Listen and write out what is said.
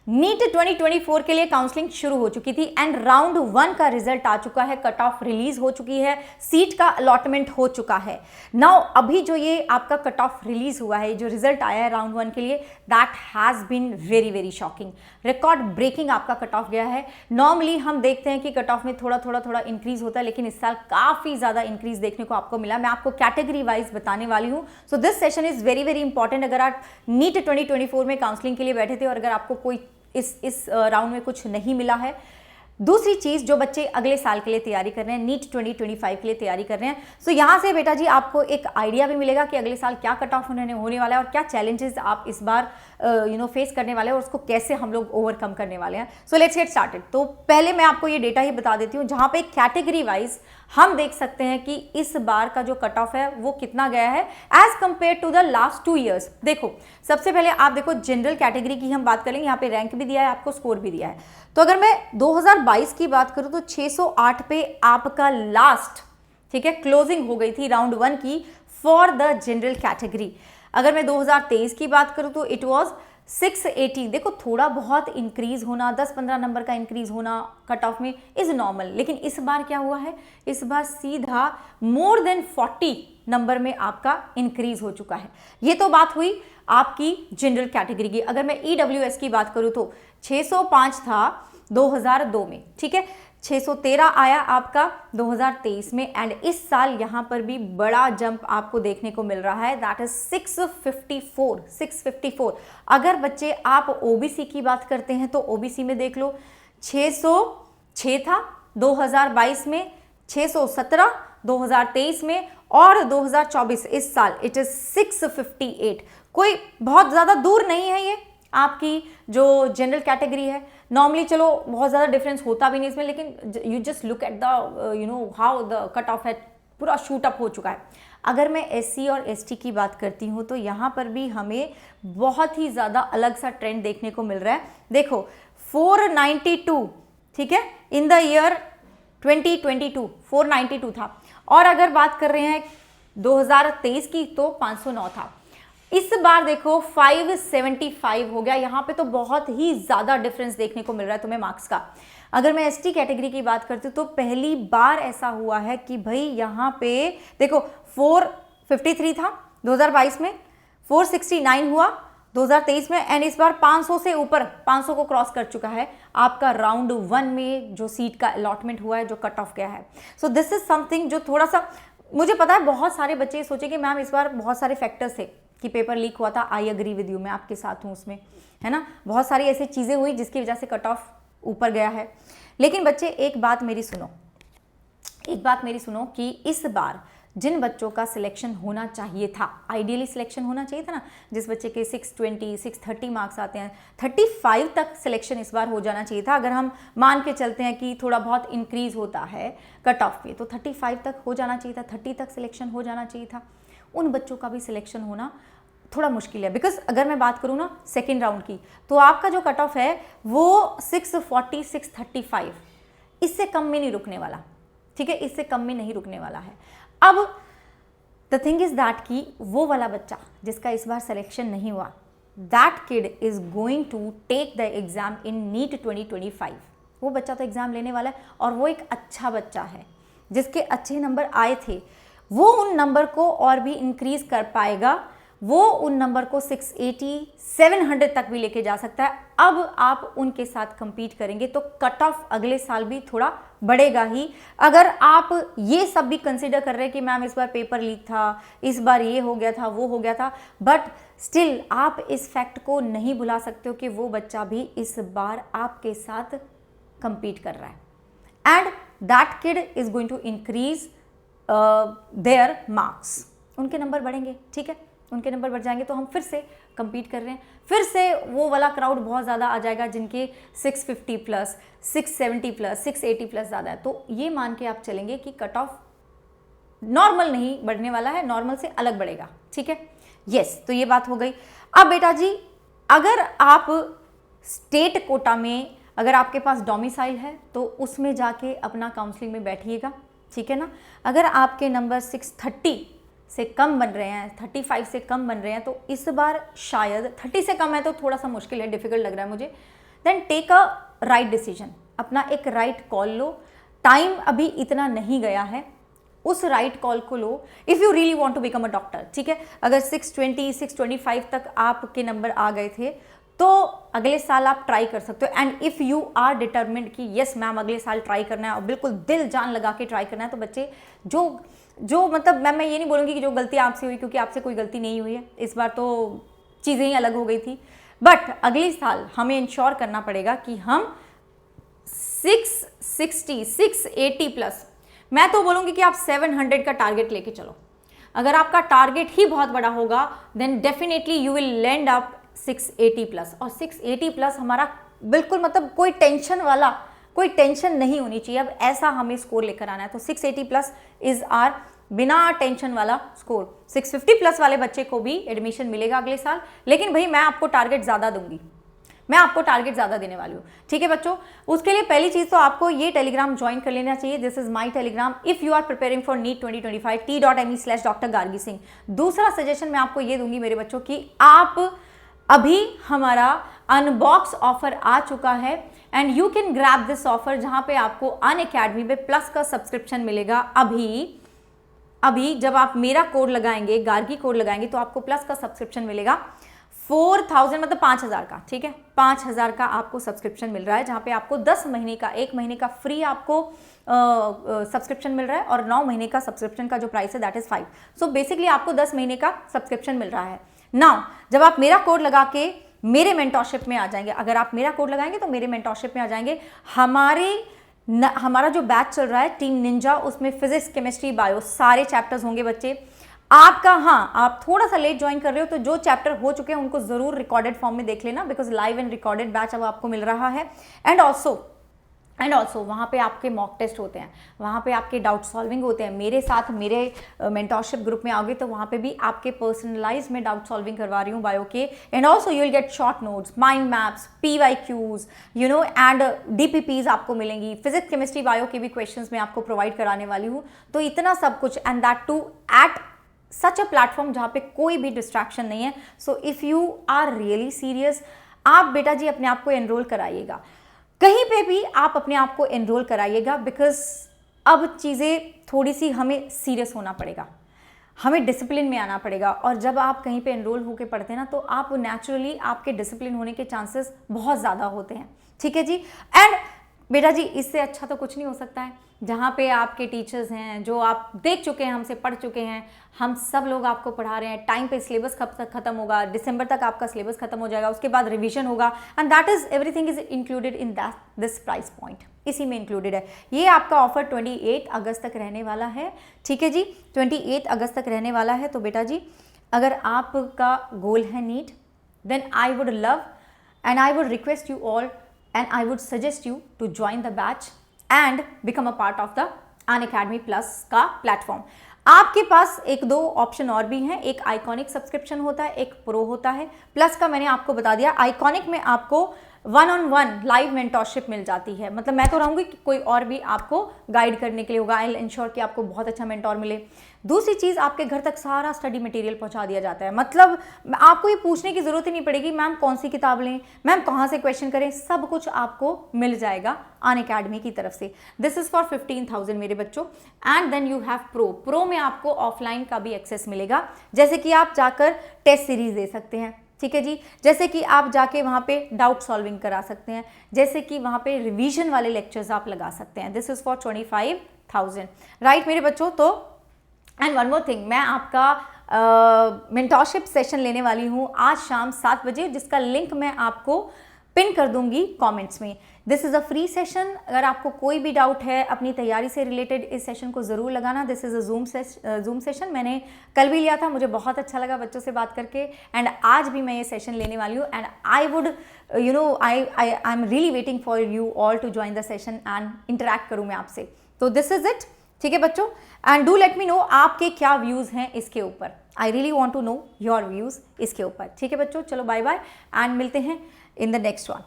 NEET 2024 के लिए counselling शुरू हो चुकी थी एंड राउंड 1 का रिजल्ट आ चुका है, कट ऑफ रिलीज हो चुकी है, सीट का अलॉटमेंट हो चुका है। नाउ अभी जो ये आपका कट ऑफ रिलीज हुआ है, जो रिजल्ट आया है राउंड 1 के लिए, that has been very very shocking, record breaking आपका कट ऑफ गया है। नॉर्मली हम देखते हैं कि कट ऑफ में थोड़ा इंक्रीज होता है, लेकिन इस साल काफी ज्यादा इंक्रीज देखने को आपको मिला। मैं आपको कैटेगरी वाइज बताने वाली हूं, so this session is very very important. अगर आप नीट 2024 में काउंसलिंग के लिए बैठे थे और अगर आपको कोई इस राउंड में कुछ नहीं मिला है। दूसरी चीज, जो बच्चे अगले साल के लिए तैयारी कर रहे हैं, नीट 2025 के लिए तैयारी कर रहे हैं, सो यहां से बेटा जी आपको एक आइडिया भी मिलेगा कि अगले साल क्या कट ऑफ होने वाला है और क्या चैलेंजेस आप इस बार फेस करने वाले हैं और उसको कैसे हम लोग ओवरकम करने वाले हैं। So let's get started. तो पहले मैं आपको ये डेटा ही बता देती हूँ, जहां पे कैटेगरी वाइज हम देख सकते हैं कि इस बार का जो कट ऑफ है वो कितना गया है as compared to the last 2 years. देखो, सबसे पहले आप देखो जनरल कैटेगरी की हम बात करेंगे, यहाँ पे रैंक भी दिया है, आपको स्कोर भी दिया है। तो अगर मैं 2022 की बात करूं तो 608 पे आपका लास्ट, ठीक है, क्लोजिंग हो गई थी राउंड 1 की फॉर द जनरल कैटेगरी। अगर मैं 2023 की बात करूं तो इट वाज 680। देखो, थोड़ा बहुत इंक्रीज होना, 10-15 नंबर का इंक्रीज होना कट ऑफ में इज नॉर्मल, लेकिन इस बार क्या हुआ है, इस बार सीधा मोर देन 40 नंबर में आपका इंक्रीज हो चुका है। ये तो बात हुई आपकी जनरल कैटेगरी की। अगर मैं ईडब्ल्यूएस की बात करूं तो 605 था 2002 में, ठीक है, 613 आया आपका 2023 में एंड इस साल यहां पर भी बड़ा जंप आपको देखने को मिल रहा है, दैट इज 654। अगर बच्चे आप ओबीसी की बात करते हैं तो ओबीसी में देख लो, 606 था 2022 में, 617 2023 में और 2024 इस साल इट इज 658। कोई बहुत ज्यादा दूर नहीं है ये आपकी जो जनरल कैटेगरी है। नॉर्मली चलो बहुत ज़्यादा डिफरेंस होता भी नहीं इसमें, लेकिन you just look at the how the cut off है, पूरा शूट अप हो चुका है। अगर मैं एससी और एसटी की बात करती हूँ तो यहाँ पर भी हमें बहुत ही ज़्यादा अलग सा ट्रेंड देखने को मिल रहा है। देखो 492, ठीक है, इन द ईयर 2022 492 था, और अगर बात कर रहे हैं 2023 की तो 509 था। इस बार देखो 575 हो गया। यहां पे तो बहुत ही ज्यादा डिफरेंस देखने को मिल रहा है तुम्हें मार्क्स का। अगर मैं एसटी कैटेगरी की बात करती हूँ तो पहली बार ऐसा हुआ है कि भाई यहां पे देखो 453 था 2022 में, 469 हुआ 2023 में एंड इस बार 500 से ऊपर 500 को क्रॉस कर चुका है आपका राउंड 1 में जो सीट का अलॉटमेंट हुआ है, जो कट ऑफ गया है। सो दिस इज समथिंग जो थोड़ा सा, मुझे पता है बहुत सारे बच्चे सोचे कि मैम इस बार बहुत सारे फैक्टर्स थे कि पेपर लीक हुआ था, आई एग्री विद यू, मैं आपके साथ हूँ उसमें, है ना, बहुत सारी ऐसी चीज़ें हुई जिसकी वजह से कट ऑफ ऊपर गया है। लेकिन बच्चे एक बात मेरी सुनो कि इस बार जिन बच्चों का सिलेक्शन होना चाहिए था, आइडियली सिलेक्शन होना चाहिए था ना, जिस बच्चे के 620 630 मार्क्स आते हैं, 35 तक सिलेक्शन इस बार हो जाना चाहिए था। अगर हम मान के चलते हैं कि थोड़ा बहुत इंक्रीज होता है कट ऑफ पे तो 35 तक हो जाना चाहिए था, 30 तक सिलेक्शन हो जाना चाहिए था। उन बच्चों का भी सिलेक्शन होना थोड़ा मुश्किल है, बिकॉज अगर मैं बात करूँ ना सेकेंड राउंड की तो आपका जो कट ऑफ है वो 640 635, इससे कम में नहीं रुकने वाला, ठीक है, इससे कम में नहीं रुकने वाला है। अब द थिंग इज दैट कि वो वाला बच्चा जिसका इस बार सिलेक्शन नहीं हुआ, that kid is going to take the exam in NEET 2025। वो बच्चा तो एग्जाम लेने वाला है और वो एक अच्छा बच्चा है जिसके अच्छे नंबर आए थे, वो उन नंबर को और भी इंक्रीज कर पाएगा, वो उन नंबर को 680 700 तक भी लेके जा सकता है। अब आप उनके साथ compete करेंगे तो कट ऑफ अगले साल भी थोड़ा बढ़ेगा ही। अगर आप ये सब भी कंसिडर कर रहे हैं कि मैम इस बार पेपर लीक था, इस बार ये हो गया था, वो हो गया था, बट स्टिल आप इस फैक्ट को नहीं भुला सकते हो कि वो बच्चा भी इस बार आपके साथ compete कर रहा है and that kid is going to increase their marks. उनके नंबर बढ़ेंगे, ठीक है, उनके नंबर बढ़ जाएंगे तो हम फिर से compete कर रहे हैं, फिर से वो वाला क्राउड बहुत ज़्यादा आ जाएगा जिनके 650 प्लस 670 प्लस 680 प्लस ज़्यादा है। तो ये मान के आप चलेंगे कि कट ऑफ नॉर्मल नहीं बढ़ने वाला है, नॉर्मल से अलग बढ़ेगा, ठीक है, यस। तो ये बात हो गई। अब बेटा जी अगर आप स्टेट कोटा में, अगर आपके पास डोमिसाइल है तो उसमें जाके अपना काउंसलिंग में बैठिएगा, ठीक है ना। अगर आपके नंबर 630 से कम बन रहे हैं, 35 से कम बन रहे हैं तो इस बार शायद 30 से कम है तो थोड़ा सा मुश्किल है, डिफिकल्ट लग रहा है मुझे, then take a right decision, अपना एक राइट कॉल लो। टाइम अभी इतना नहीं गया है, उस राइट कॉल को लो। If you really want to become a doctor, ठीक है, अगर 620 625 तक आपके नंबर आ गए थे तो अगले साल आप ट्राई कर सकते हो। And if you are determined कि यस मैम अगले साल ट्राई करना है और बिल्कुल दिल जान लगा के ट्राई करना है, तो बच्चे जो मतलब मैम मैं ये नहीं बोलूँगी कि जो गलती आपसे हुई, क्योंकि आपसे कोई गलती नहीं हुई है, इस बार तो चीज़ें ही अलग हो गई थी, बट अगले साल हमें इंश्योर करना पड़ेगा कि हम 660 680 प्लस, मैं तो बोलूँगी कि आप 700 का टारगेट लेके चलो। अगर आपका टारगेट ही बहुत बड़ा होगा then definitely you will land up 680 plus. और 680 प्लस हमारा बिल्कुल मतलब कोई टेंशन नहीं होनी चाहिए। अब ऐसा हमें स्कोर लेकर आना है, तो 680 प्लस इज आर बिना टेंशन वाला स्कोर। 650 प्लस वाले बच्चे को भी एडमिशन मिलेगा अगले साल, लेकिन भाई मैं आपको टारगेट ज़्यादा दूंगी, मैं आपको टारगेट ज़्यादा देने वाली हूँ, ठीक है बच्चों। उसके लिए पहली चीज़ तो आपको ये टेलीग्राम ज्वाइन कर लेना चाहिए। This is my Telegram if you are preparing for NEET 2025 t.me/Dr. Gargi Singh। दूसरा सजेशन मैं आपको ये दूंगी मेरे बच्चों की, आप अभी हमारा अनबॉक्स ऑफर आ चुका है and you can grab this offer, जहाँ पे आपको अनअकैडमी में प्लस का सब्सक्रिप्शन मिलेगा। अभी जब आप मेरा कोड लगाएंगे, गार्गी कोड लगाएंगे, तो आपको प्लस का सब्सक्रिप्शन मिलेगा 4000 मतलब 5000 का, ठीक है, 5000 का आपको सब्सक्रिप्शन मिल रहा है, जहाँ पे आपको 10 महीने का, 1 महीने का फ्री आपको सब्सक्रिप्शन मिल रहा है और 9 महीने का सब्सक्रिप्शन का जो प्राइस है दैट इज 5। सो बेसिकली आपको 10 महीने का सब्सक्रिप्शन मिल रहा है। नाउ जब आप मेरा कोड लगा के मेरे मेंटोरशिप में आ जाएंगे, अगर आप मेरा कोड लगाएंगे तो मेरे मेंटोरशिप में आ जाएंगे। हमारा जो बैच चल रहा है टीम निंजा, उसमें फिजिक्स, केमिस्ट्री, बायो सारे चैप्टर्स होंगे बच्चे। आपका हाँ, आप थोड़ा सा लेट ज्वाइन कर रहे हो तो जो चैप्टर हो चुके हैं उनको जरूर रिकॉर्डेड फॉर्म में देख लेना, because live and recorded batch अब आपको मिल रहा है। एंड ऑल्सो वहाँ पे आपके मॉक टेस्ट होते हैं, वहाँ पे आपके डाउट सॉल्विंग होते हैं। मेरे साथ मेरे मेंटोरशिप ग्रुप में आओगे तो वहाँ पे भी आपके पर्सनलाइज में डाउट सॉल्विंग करवा रही हूँ बायो के। And also you will get short notes, mind maps, PYQs, you know, and DPPs आपको मिलेंगी। फिजिक्स, केमिस्ट्री, बायो के भी क्वेश्चंस मैं आपको प्रोवाइड कराने वाली हूँ। तो इतना सब कुछ, and that too at such a platform जहाँ पे कोई भी डिस्ट्रैक्शन नहीं है। So if you are really serious, आप बेटा जी अपने आप को एनरोल कराइएगा, कहीं पे भी आप अपने आप को एनरोल कराइएगा, बिकॉज अब चीज़ें थोड़ी सी हमें सीरियस होना पड़ेगा, हमें डिसिप्लिन में आना पड़ेगा। और जब आप कहीं पे एनरोल होकर पढ़ते हैं ना, तो आप नेचुरली आपके डिसिप्लिन होने के चांसेस बहुत ज़्यादा होते हैं, ठीक है जी। एंड बेटा जी इससे अच्छा तो कुछ नहीं हो सकता है, जहाँ पे आपके टीचर्स हैं जो आप देख चुके हैं, हमसे पढ़ चुके हैं, हम सब लोग आपको पढ़ा रहे हैं। टाइम पे सिलेबस कब तक खत्म होगा, दिसंबर तक आपका सिलेबस खत्म हो जाएगा, उसके बाद रिवीजन होगा, and that is everything is included in this price point, इसी में इंक्लूडेड है। ये आपका ऑफर 28 अगस्त तक रहने वाला है, ठीक है जी, 28 अगस्त तक रहने वाला है। तो बेटा जी अगर आपका गोल है NEET, then I would love and I would request you all and I would suggest you to join the batch and become a part of the Unacademy Plus का प्लेटफॉर्म। आपके पास एक दो ऑप्शन और भी हैं, एक iconic subscription होता है, एक प्रो होता है। प्लस का मैंने आपको बता दिया, आइकॉनिक में आपको 1-on-1 लाइव मेंटोरशिप मिल जाती है, मतलब मैं तो रहूँगी कि कोई और भी आपको गाइड करने के लिए होगा। आई विल इंश्योर कि आपको बहुत अच्छा मेंटोर मिले। दूसरी चीज़, आपके घर तक सारा स्टडी मटेरियल पहुंचा दिया जाता है, मतलब आपको ये पूछने की ज़रूरत ही नहीं पड़ेगी मैम कौन सी किताब लें, मैम कहाँ से क्वेश्चन करें, सब कुछ आपको मिल जाएगा अनअकैडमी की तरफ से। दिस इज़ फॉर 15,000 मेरे बच्चों। And then you have pro में आपको ऑफलाइन का भी एक्सेस मिलेगा, जैसे कि आप जाकर टेस्ट सीरीज दे सकते हैं, ठीक है जी, जैसे कि आप जाके वहाँ पे डाउट सॉल्विंग करा सकते हैं, जैसे कि वहाँ पे रिवीजन वाले लेक्चर्स आप लगा सकते हैं। दिस इज़ फॉर 25,000 राइट मेरे बच्चों। तो एंड वन मोर थिंग, मैं आपका मेंटोरशिप सेशन लेने वाली हूँ आज शाम 7 बजे, जिसका लिंक मैं आपको पिन कर दूंगी कमेंट्स में। This is a free session. अगर आपको कोई भी डाउट है अपनी तैयारी से रिलेटेड, इस सेशन को ज़रूर लगाना। This is a Zoom session, मैंने कल भी लिया था, मुझे बहुत अच्छा लगा बच्चों से बात करके, एंड आज भी मैं ये सेशन लेने वाली हूँ। And I would you know I am really waiting for you all to join the session and interact करूँ मैं आपसे। तो दिस इज़ इट, ठीक है बच्चों। And do let me know आपके क्या व्यूज़ हैं इसके ऊपर। I really want to know your views इसके ऊपर, ठीक है बच्चों। चलो बाय बाय एंड मिलते हैं इन द नेक्स्ट वन।